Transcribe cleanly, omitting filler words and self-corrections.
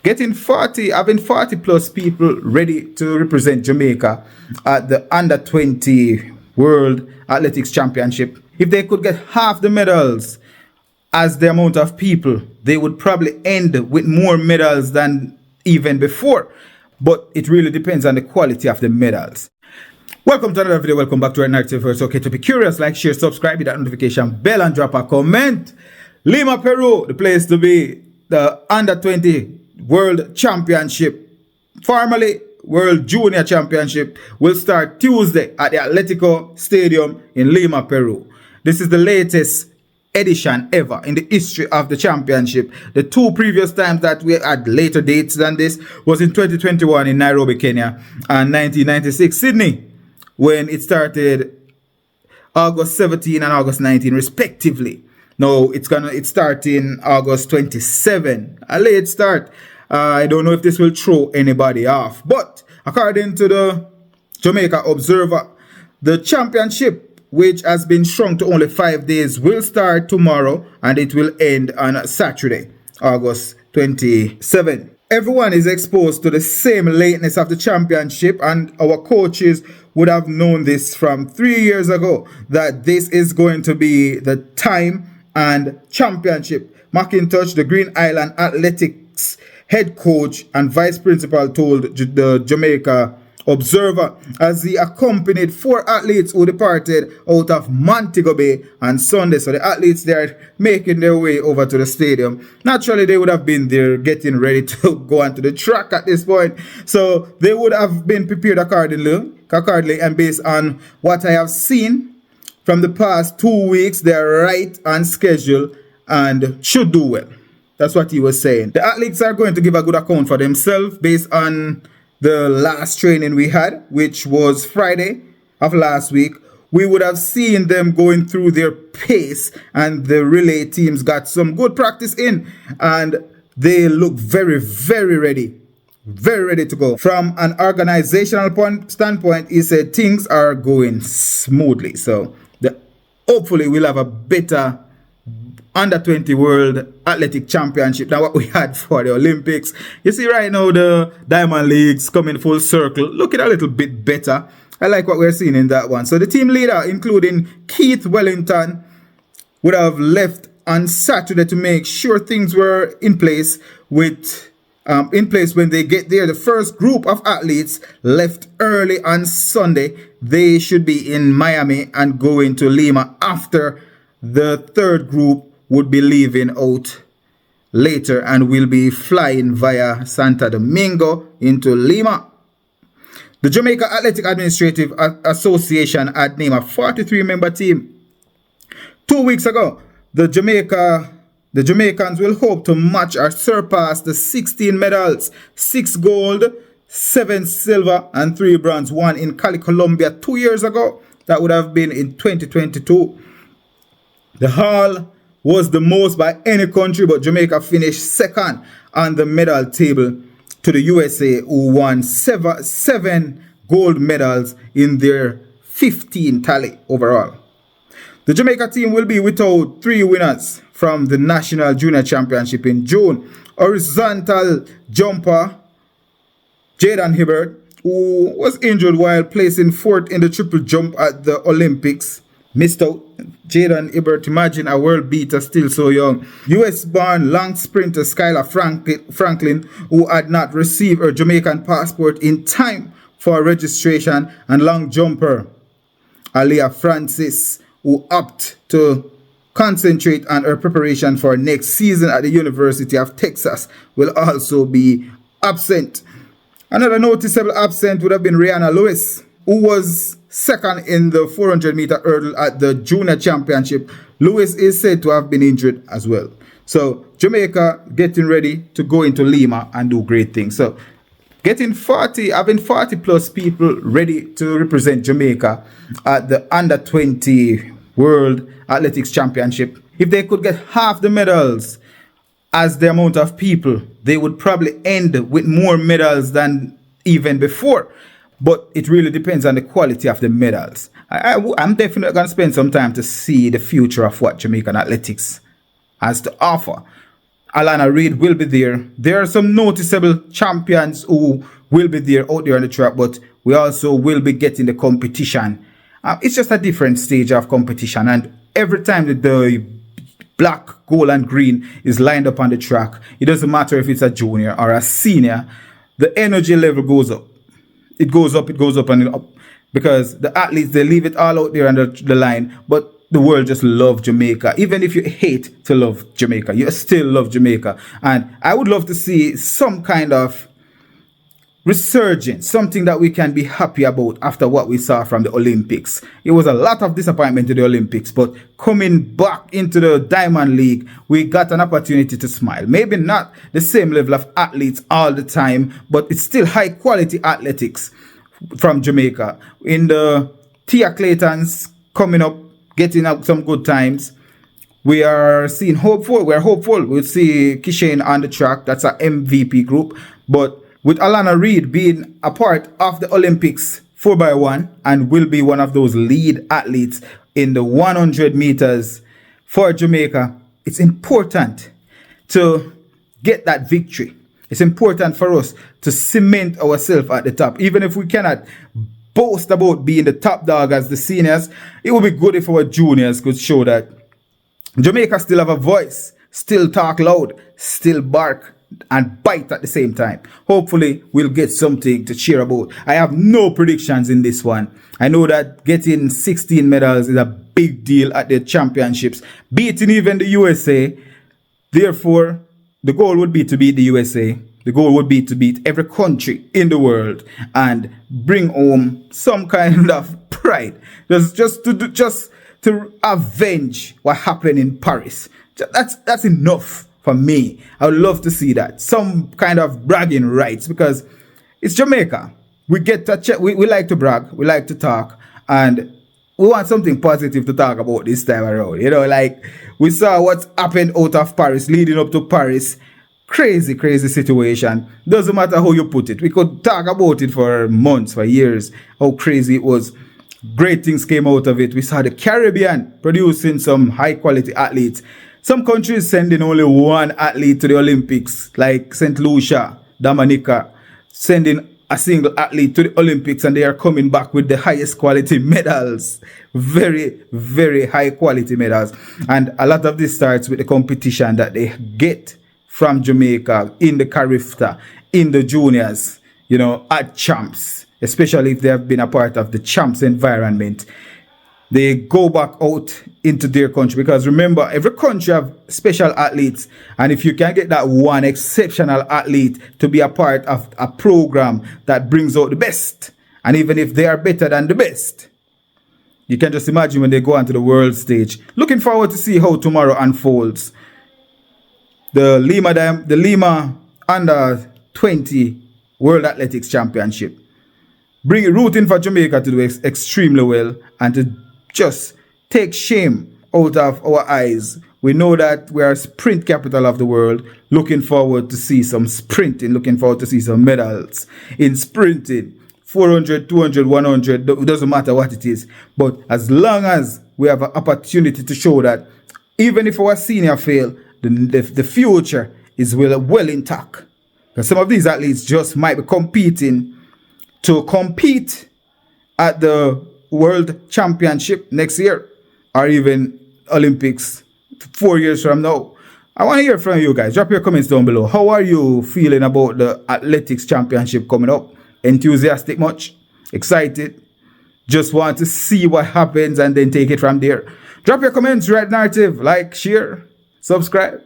Having 40 plus people ready to represent Jamaica at the under 20 World Athletics Championship. If they could get half the medals as the amount of people, they would probably end with more medals than even before. But it really depends on the quality of the medals. Welcome to another video. Welcome back to our narrative. It's okay to be curious. Like, share, subscribe, hit that notification bell, and drop a comment. Lima, Peru, the place to be. The under 20 World Championship, formerly World Junior Championship, will start Tuesday at the Atletico Stadium in Lima, Peru. This is the latest edition ever in the history of the championship. The two previous times that we had later dates than this was in 2021 in Nairobi, Kenya, and 1996 Sydney, when it started August 17 and August 19 respectively. No, it's starting August 27, a late start. I don't know if this will throw anybody off, but according to the Jamaica Observer, the championship, which has been shrunk to only 5 days, will start tomorrow and it will end on Saturday, August 27. Everyone is exposed to the same lateness of the championship, and our coaches would have known this from 3 years ago, that this is going to be the time and championship. McIntosh, the Green Island Athletics head coach and vice principal, told the Jamaica Observer as he accompanied 4 athletes who departed out of Montego Bay on Sunday. So the athletes, they are making their way over to the stadium. Naturally, they would have been there getting ready to go onto the track at this point. So they would have been prepared accordingly, and based on what I have seen from the past 2 weeks, they are right on schedule and should do well. That's what he was saying. The athletes are going to give a good account for themselves based on the last training we had, which was Friday of last week. We would have seen them going through their pace, and the relay teams got some good practice in, and they look very, very ready. Very ready to go. From an organizational standpoint, he said things are going smoothly. So hopefully we'll have a better under 20 World Athletic Championship than what we had for the Olympics. You see right now the Diamond Leagues coming full circle, looking a little bit better. I like what we're seeing in that one. So the team leader, including Keith Wellington, would have left on Saturday to make sure things were in place when they get there. The first group of athletes left early on Sunday. They should be in Miami and going to Lima after. The third group would be leaving out later and will be flying via Santo Domingo into Lima. The Jamaica Athletic Administrative Association had named a 43-member team 2 weeks ago. The Jamaicans will hope to match or surpass the 16 medals, 6 gold, 7 silver, and 3 bronze won in Cali, Colombia 2 years ago. That would have been in 2022. The haul was the most by any country, but Jamaica finished second on the medal table to the USA, who won 7 gold medals in their 15 tally overall. The Jamaica team will be without 3 winners from the National Junior Championship in June. Horizontal jumper Jaden Hibbert, who was injured while placing 4th in the triple jump at the Olympics, missed out. Jaden Hibbert, imagine a world beater still so young. US-born long sprinter Skylar Franklin, who had not received her Jamaican passport in time for registration, and long jumper Aliyah Francis, who opted to concentrate on her preparation for next season at the University of Texas, will also be absent. Another noticeable absent would have been Rihanna Lewis, who was second in the 400-meter hurdle at the Junior Championship. Lewis is said to have been injured as well. So Jamaica getting ready to go into Lima and do great things. So having 40 plus people ready to represent Jamaica at the under 20 World Athletics Championship. If they could get half the medals as the amount of people, they would probably end with more medals than even before. But it really depends on the quality of the medals. I'm definitely going to spend some time to see the future of what Jamaican athletics has to offer. Alana Reid will be there. There are some noticeable champions who will be there out there on the track, but we also will be getting the competition. It's just a different stage of competition, and every time that the black, gold, and green is lined up on the track, it doesn't matter if it's a junior or a senior, the energy level goes up. It goes up, and up. Because the athletes, they leave it all out there on the line, but the world just loves Jamaica. Even if you hate to love Jamaica, you still love Jamaica. And I would love to see some kind of resurgence, something that we can be happy about after what we saw from the Olympics. It was a lot of disappointment to the Olympics, but coming back into the Diamond League, we got an opportunity to smile. Maybe not the same level of athletes all the time, but it's still high quality athletics from Jamaica. In the Tia Claytons coming up, getting up some good times. We are seeing hopeful. We're hopeful. We'll see Kishane on the track. That's our MVP group. But with Alana Reid being a part of the Olympics 4x1 and will be one of those lead athletes in the 100 meters for Jamaica, it's important to get that victory. It's important for us to cement ourselves at the top. Even if we cannot boast about being the top dog as the seniors, it would be good if our juniors could show that Jamaica still have a voice, still talk loud, still bark and bite at the same time. Hopefully, we'll get something to cheer about. I have no predictions in this one. I know that getting 16 medals is a big deal at the championships, beating even the USA. Therefore, the goal would be to beat the USA. The goal would be to beat every country in the world and bring home some kind of pride. Just to avenge what happened in Paris. That's enough for me. I would love to see that. Some kind of bragging rights, because it's Jamaica. We get to check. We like to brag. We like to talk. And we want something positive to talk about this time around. You know, like we saw what's happened out of Paris, leading up to Paris. Crazy, crazy situation. Doesn't matter how you put it. We could talk about it for months, for years, how crazy it was. Great things came out of it. We saw the Caribbean producing some high quality athletes. Some countries sending only one athlete to the Olympics, like St. Lucia, Dominica, sending a single athlete to the Olympics, and they are coming back with the highest quality medals. Very, very high quality medals. And a lot of this starts with the competition that they get from Jamaica in the Carifta, in the juniors, you know, at champs, especially if they have been a part of the champs environment. They go back out into their country, because remember, every country have special athletes, and if you can get that one exceptional athlete to be a part of a program that brings out the best, and even if they are better than the best, you can just imagine when they go onto the world stage. Looking forward to see how tomorrow unfolds. The Lima under 20 World Athletics Championship. Rooting for Jamaica to do extremely well and to just take shame out of our eyes. We know that we are sprint capital of the world. Looking forward to see some sprinting. Looking forward to see some medals in sprinting. 400, 200, 100. It doesn't matter what it is. But as long as we have an opportunity to show that even if our senior fail, the future is well intact. Because some of these athletes just might be competing to compete at the World Championship next year, or even Olympics 4 years from now. I want to hear from you guys. Drop your comments down below. How are you feeling about the Athletics Championship coming up? Enthusiastic much? Excited? Just want to see what happens and then take it from there. Drop your comments, Red Narrative. Like, share, subscribe.